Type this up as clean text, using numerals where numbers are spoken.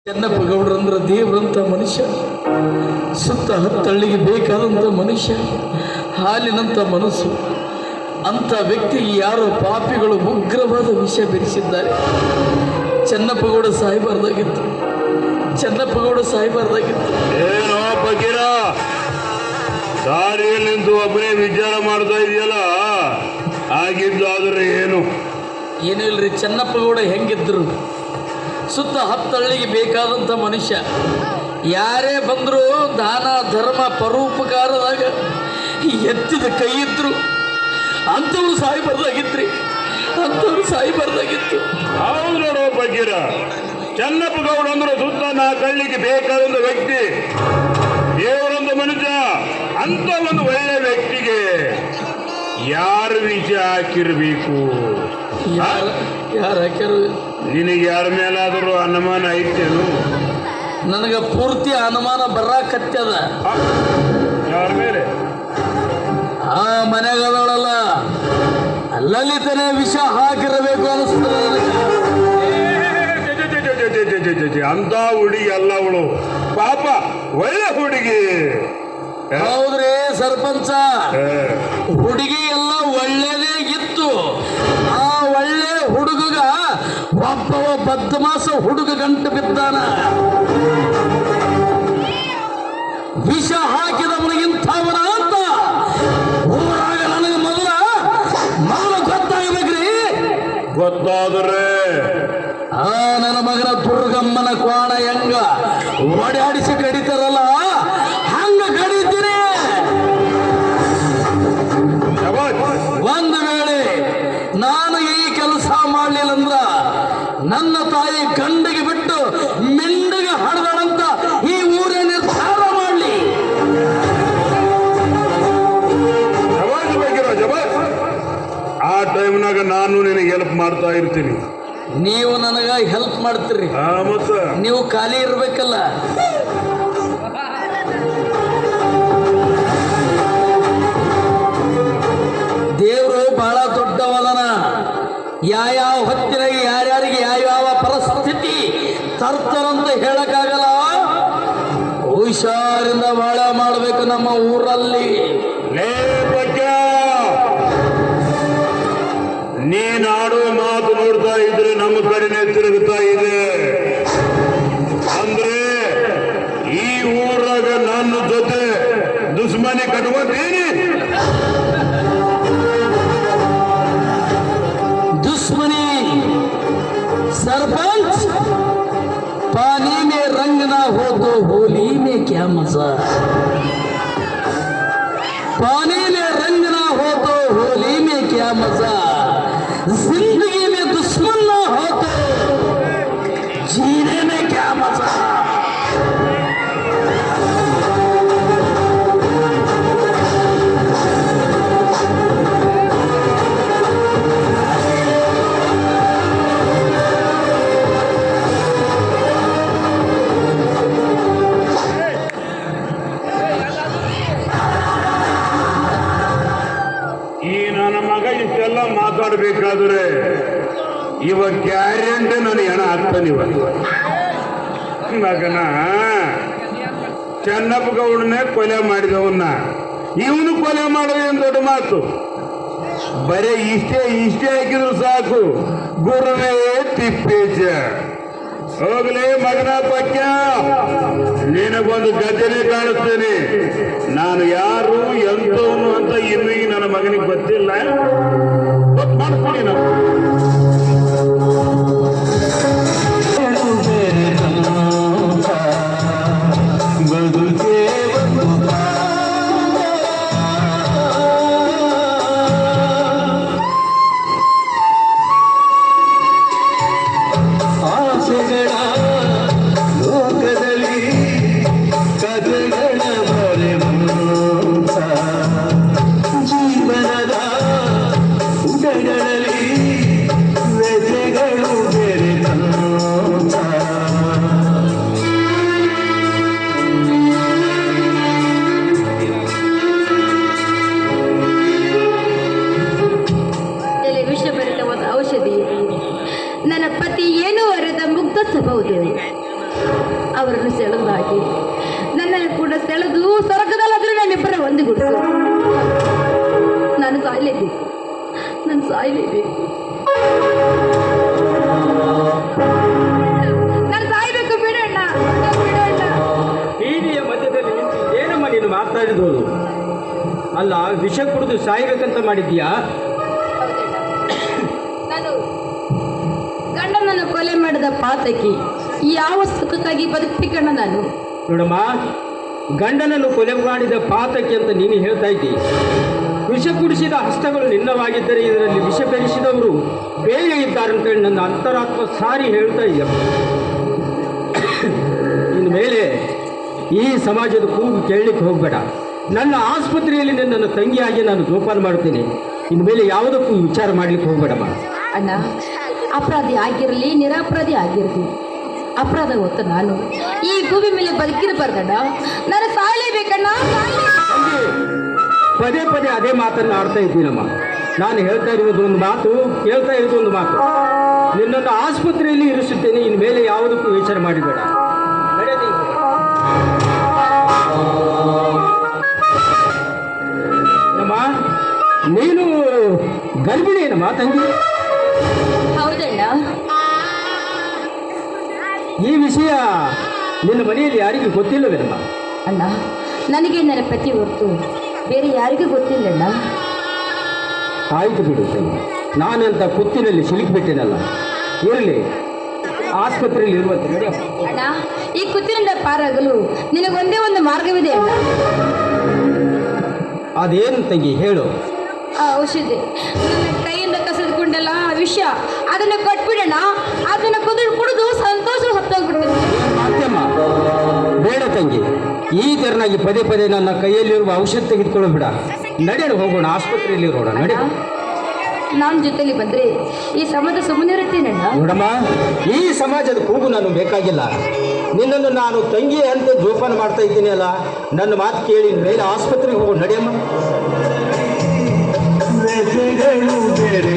ಚೆನ್ನಪ್ಪ ಗೌಡ್ರಂದ್ರ ದೇವ್ರಂತ ಮನುಷ್ಯ, ಸುತ್ತ ಹತ್ತಳ್ಳಿಗೆ ಬೇಕಾದಂಥ ಮನುಷ್ಯ, ಹಾಲಿನಂಥ ಮನಸ್ಸು. ಅಂಥ ವ್ಯಕ್ತಿಗೆ ಯಾರೋ ಪಾಪಿಗಳು ಉಗ್ರವಾದ ವಿಷ ಬೆರೆಸಿದ್ದಾರೆ. ಚೆನ್ನಪ್ಪಗೌಡ ಸಾಯಬಾರ್ದಾಗಿತ್ತು, ಚೆನ್ನಪ್ಪಗೌಡ ಸಾಯಬಾರ್ದಾಗಿತ್ತು. ಏನೋ ಬಕೀರ, ದಾರಿಯಲ್ಲಿ ನಿಂತು ಒಬ್ಬನೇ ವಿಚಾರ ಮಾಡ್ತಾ ಇದೆಯಲ್ಲ, ಆಗಿದ್ದು ಆದ್ರೆ ಏನು? ಏನೂ ಇಲ್ರಿ. ಚೆನ್ನಪ್ಪಗೌಡ ಹೆಂಗಿದ್ರು, ಸುತ್ತ ಹತ್ತಳ್ಳಿಗೆ ಬೇಕಾದಂಥ ಮನುಷ್ಯ. ಯಾರೇ ಬಂದರೂ ದಾನ ಧರ್ಮ ಪರೋಪಕಾರದಾಗ ಎತ್ತಿದ ಕೈ ಇದ್ರು. ಅಂಥವ್ರು ಸಾಯಬಾರ್ದಾಗಿತ್ರಿ, ಅಂಥವ್ರು ಸಾಯಬಾರ್ದಾಗಿತ್ತು. ಹೌದು ನೋಡೋ ಬಕೀರ, ಚೆನ್ನಪ್ಪ ಗೌಡ ಅಂದ್ರೆ ಸುತ್ತ ಕಳ್ಳಿಗೆ ಬೇಕಾದಂಥ ವ್ಯಕ್ತಿ, ದೇವರೊಂದು ಮನುಷ್ಯ. ಅಂತ ಒಂದು ಒಳ್ಳೆ ವ್ಯಕ್ತಿಗೆ ಯಾರು ವಿಷ ಹಾಕಿರ್ಬೇಕು? ಯಾರು ಹಾಕ್ಯಾರು? ನಿನಗೆ ಯಾರ ಮೇಲಾದರೂ ಅನುಮಾನ ಐತೇನು? ನನಗೆ ಪೂರ್ತಿ ಅನುಮಾನ ಬರಾಕತ್ಯದ. ಯಾರ ಮೇಲೆ? ಆ ಮನೆಗಳಲ್ಲ, ಲಲಿತನೇ ವಿಷ ಹಾಕಿರಬೇಕು ಅನಿಸ್ತದೆ ನನಗೆ. ಅಂತ ಹುಡುಗಿ ಅಲ್ಲ ಅವಳು, ಪಾಪ ಒಳ್ಳೆ ಹುಡುಗಿ. ಹೌದ್ರಿ ಸರ್ಪಂಚ, ಹುಡುಗಿ ಎಲ್ಲ ಒಳ್ಳೇದೇ ಇತ್ತು. ಆ ಒಳ್ಳೆ ಹುಡುಗ ಒಬ್ಬವ ಬದ್ಮಾಸ ಹುಡುಗ ಗಂಟು ಬಿದ್ದಾನ. ವಿಷ ಹಾಕಿದವನಿಗಿಂತವನ ಅಂತ ಊರಾಗ ನನಗೆ ಮೊದಲ ಗೊತ್ತಾಗಬೇಕ್ರಿ. ಗೊತ್ತಾದ್ರೆ ಆ ನನ್ನ ಮಗನ ದುರ್ಗಮ್ಮನ ಕ್ವಾಣ ಹೆಂಗ ಓಡಾಡಿಸಿ ಕಡಿತಾರಲ್ಲ, ಹಂಗ ಕಡಿತೀನಿ. ಒಂದು ವೇಳೆ ನಾನು ಈ ಕೆಲಸ ಮಾಡಲಿಲ್ಲ ಅಂದ್ರ ನನ್ನ ತಾಯಿ ಗಂಡಿಗೆ ಬಿಟ್ಟು ಮಿಂಡಿಗೆ ಹಡದಳಂತ ಈ ಊರೇ ನಿರ್ಧಾರ ಮಾಡಲಿ. ಆ ಟೈಮ್ನಾಗ ನಾನು ನಿನಗೆ ಹೆಲ್ಪ್ ಮಾಡ್ತಾ ಇರ್ತೀನಿ. ನೀವು ನನಗ ಹೆಲ್ಪ್ ಮಾಡ್ತೀರಿ, ನೀವು ಖಾಲಿ ಇರ್ಬೇಕಲ್ಲ. ದೇವರು ಬಹಳ ದೊಡ್ಡವದನ. ಯಾವ ಹೊತ್ತಿನಾಗ ಯಾರ್ಯಾರಿಗೆ ಯಾವ ಪರಿಸ್ಥಿತಿ ತರ್ತಾರಂತ ಹೇಳಕ್ಕಾಗಲ್ಲ. ಹುಷಾರಿಂದ ಬಾಳ ಮಾಡಬೇಕು ನಮ್ಮ ಊರಲ್ಲಿ. ನೀನಾಡೋ ಮಾತು ನೋಡ್ತಾ ಇದ್ರೆ ನಮ್ಮ ಕಡೆನೆ ತಿರುಗುತ್ತಾ ಇದೆ. ಅಂದ್ರೆ ಈ ಊರಾಗ ನನ್ನ ಜೊತೆ ದುಶ್ಮನಿ ಕಟ್ಕೋತೀನಿ. दुश्मनी सरपंच, पानी में रंग ना हो तो होली में क्या मजा. पानी में रंग ना हो तो होली में क्या मजा. जिंदगी में दुश्मन ना हो तो जीने में क्या मजा. ಇಷ್ಟೆಲ್ಲ ಮಾತಾಡಬೇಕಾದ್ರೆ ಇವ ಗ್ಯಾರಂಟಿ ನಾನು ಹೆಣ ಹಾಕ್ತಾನೆ. ಮಗನ ಚೆನ್ನಪ್ಪ ಗೌಡನೇ ಕೊಲೆ ಮಾಡಿದವನ್ನ ಇವನು ಕೊಲೆ ಮಾಡೋದೇನು ದೊಡ್ಡ ಮಾತು? ಬರೀ ಇಷ್ಟೇ ಹಾಕಿದ್ರು ಸಾಕು, ಗುರುವೇ ತಿಪ್ಪೇಜ. ಹೋಗ್ಲೇ ಮಗನ ಪಕ್ಯ, ನಿನಗೊಂದು ಗದ್ದೆನೆ ಕಾಣಿಸ್ತೇನೆ. ನಾನು ಯಾರು ಎಂತವನು ಅಂತ ಇನ್ನೂ ನನ್ನ ಮಗನಿಗೆ ಗೊತ್ತಿಲ್ಲ. ಮಾಡ್ತೀನಿ ನಾನು. ಅವರನ್ನು ಸೆಳೆದು ಹಾಕಿ ನನ್ನನ್ನು ಕೂಡ ಸೆಳೆದು ಸ್ವರ್ಗದಲ್ಲಾದರೂ ನಮ್ಮಿಬ್ಬರ ಒಂದುಗೂಡಿಸು. ನಾನು ಸಾಯಲೇಬೇಕು, ನಾನು ಸಾಯಲೇಬೇಕು, ನಾನು ಸಾಯಬೇಕು. ಬಿಡೋಣ ಬಿಡೋಣ. ಬೀದಿಯ ಮಧ್ಯದಲ್ಲಿ ನಿಂತು ಏನಮ್ಮ ನೀನು ಮಾತಾಡಿದೋದು? ಅಲ್ಲ, ವಿಷ ಕುಡಿದು ಸಾಯ್ಬೇಕಂತ ಮಾಡಿದ್ಯಾ? ನಾನು ಗಂಡನನ್ನು ಕೊಲೆ ಮಾಡಿದ ಪಾತಕಿ ಯಾವ ಸುಖಕ್ಕಾಗಿ ಬದುಕಬೇಕಣ್ಣ ನಾನು? ನೋಡಮ್ಮ, ಗಂಡನನ್ನು ಕೊಲೆ ಮಾಡಿದ ಪಾತಕಿ ಅಂತ ನೀನು ಹೇಳ್ತಾ ಇದ್ದಿ. ವಿಷ ಕುಡಿಸಿದ ಹಸ್ತಗಳು ನಿನ್ನವಾಗಿದ್ದರೆ ಇದರಲ್ಲಿ ವಿಷ ಬೆರೆಸಿದವರು ಬೇರೆ ಇದ್ದಾರಂತೇಳಿ ನನ್ನ ಅಂತರಾತ್ಮ ಸಾರಿ ಹೇಳ್ತಾ ಇದೆಯಮ್ಮ. ಇನ್ನು ಮೇಲೆ ಈ ಸಮಾಜದ ಕೂಗು ಕೇಳಲಿಕ್ಕೆ ಹೋಗಬೇಡ. ನನ್ನ ಆಸ್ಪತ್ರೆಯಲ್ಲಿ ನನ್ನ ತಂಗಿಯಾಗಿ ನಾನು ಜೋಪಾನ ಮಾಡ್ತೇನೆ. ಇನ್ನು ಮೇಲೆ ಯಾವುದಕ್ಕೂ ವಿಚಾರ ಮಾಡಲಿಕ್ಕೆ ಹೋಗಬೇಡಮ್ಮ. ಅಣ್ಣ, ಅಪರಾಧಿ ಆಗಿರಲಿ ನಿರಪರಾಧಿ ಆಗಿರಲಿ, ಅಪರಾಧ ಹೊತ್ತು ನಾನು ಈ ಭೂಮಿ ಮೇಲೆ ಬದುಕಿರಬಾರ್ದಣ್ಣ. ನಾನು ಸಾಯಲೇಬೇಕಣ್ಣ, ತಂಗಿ, ಪದೇ ಪದೇ ಅದೇ ಮಾತನ್ನು ಆಡ್ತಾ ಇದ್ದೀನಮ್ಮ. ನಾನು ಹೇಳ್ತಾ ಇರುವುದು ಒಂದು ಮಾತು, ಕೇಳ್ತಾ ಇರೋದು ಒಂದು ಮಾತು. ನಿನ್ನನ್ನು ಆಸ್ಪತ್ರೆಯಲ್ಲಿ ಇರಿಸುತ್ತೇನೆ. ಇನ್ನು ಮೇಲೆ ಯಾವುದಕ್ಕೂ ವಿಚಾರ ಮಾಡಬೇಡ. ನಡೆದಿ. ನಮ್ಮ ನೀನು ಗರ್ಭಿಣಿ ಏನಮ್ಮ ತಂಗಿ? ಹೌದಣ್ಣ. ಈ ವಿಷಯ ನಿನ್ನ ಮನೆಯಲ್ಲಿ ಯಾರಿಗೂ ಗೊತ್ತಿಲ್ಲವೇನಮ್ಮ? ಅಣ್ಣ, ನನಗೆ ನನ್ನ ಪತಿ ಹೊರತು ಬೇರೆ ಯಾರಿಗೂ ಗೊತ್ತಿಲ್ಲಣ್ಣ. ಆಯಿತು ಬಿಡು ತಂಗಿ, ನಾನಂತ ಕುತ್ತಿನಲ್ಲಿ ಸಿಲುಕಿಬಿಟ್ಟೇನಲ್ಲ. ಇರಲಿ, ಆಸ್ಪತ್ರೆಯಲ್ಲಿ ಇರುವಂತೆ ನೋಡಿ. ಅಣ್ಣ, ಈ ಕುತ್ತಿನಿಂದ ಪಾರಾಗಲು ನಿನಗೊಂದೇ ಒಂದು ಮಾರ್ಗವಿದೆ ಅಣ್ಣ. ಅದೇನು ತಂಗಿ ಹೇಳು? ಆ ಔಷಧಿ ನನ್ನ ಕೈಯಿಂದ ಕಸಿದುಕೊಂಡಲ್ಲ ಆ ವಿಷ, ಅದನ್ನು ಕೊಟ್ಬಿಡೋಣ. ಅದನ್ನು ಕುಡಿದು ಸಂತೋಷ ಹೊತ್ತೋಗ್ಬಿಡ್ತೀನಿ. ಮಾಧ್ಯಮ ಬೇಡ ತಂಗಿ, ಈ ತೆರನಾಗಿ ಪದೇ ಪದೇ ನನ್ನ ಕೈಯಲ್ಲಿರುವ ಔಷಧ ತೆಗೆದುಕೊಳ್ಳೋ ಬಿಡ. ನಡೆಯೋಣ, ಹೋಗೋಣ, ಆಸ್ಪತ್ರೆಯಲ್ಲಿ ಇರೋಣ. ನಡೆ. ನಾನು ಜೊತೆಲಿ ಬಂದ್ರೆ ಈ ಸಮಾಜ ಸುಮ್ಮನೆ ಇರುತ್ತೇನಣ್ಣ. ನೋಡಮ್ಮ, ಈ ಸಮಾಜದ ಕೂಗು ನಾನು ಬೇಕಾಗಿಲ್ಲ. ನಿನ್ನನ್ನು ನಾನು ತಂಗಿ ಅಂತ ಜೋಪಾನ ಮಾಡ್ತಾ ಇದ್ದೀನಿ ಅಲ್ಲ. ನನ್ನ ಮಾತು ಕೇಳಿ ಮೇಲೆ ಆಸ್ಪತ್ರೆಗೆ ಹೋಗೋಣ. ನಡೆಯಮ್ಮ. ಬೇರೆ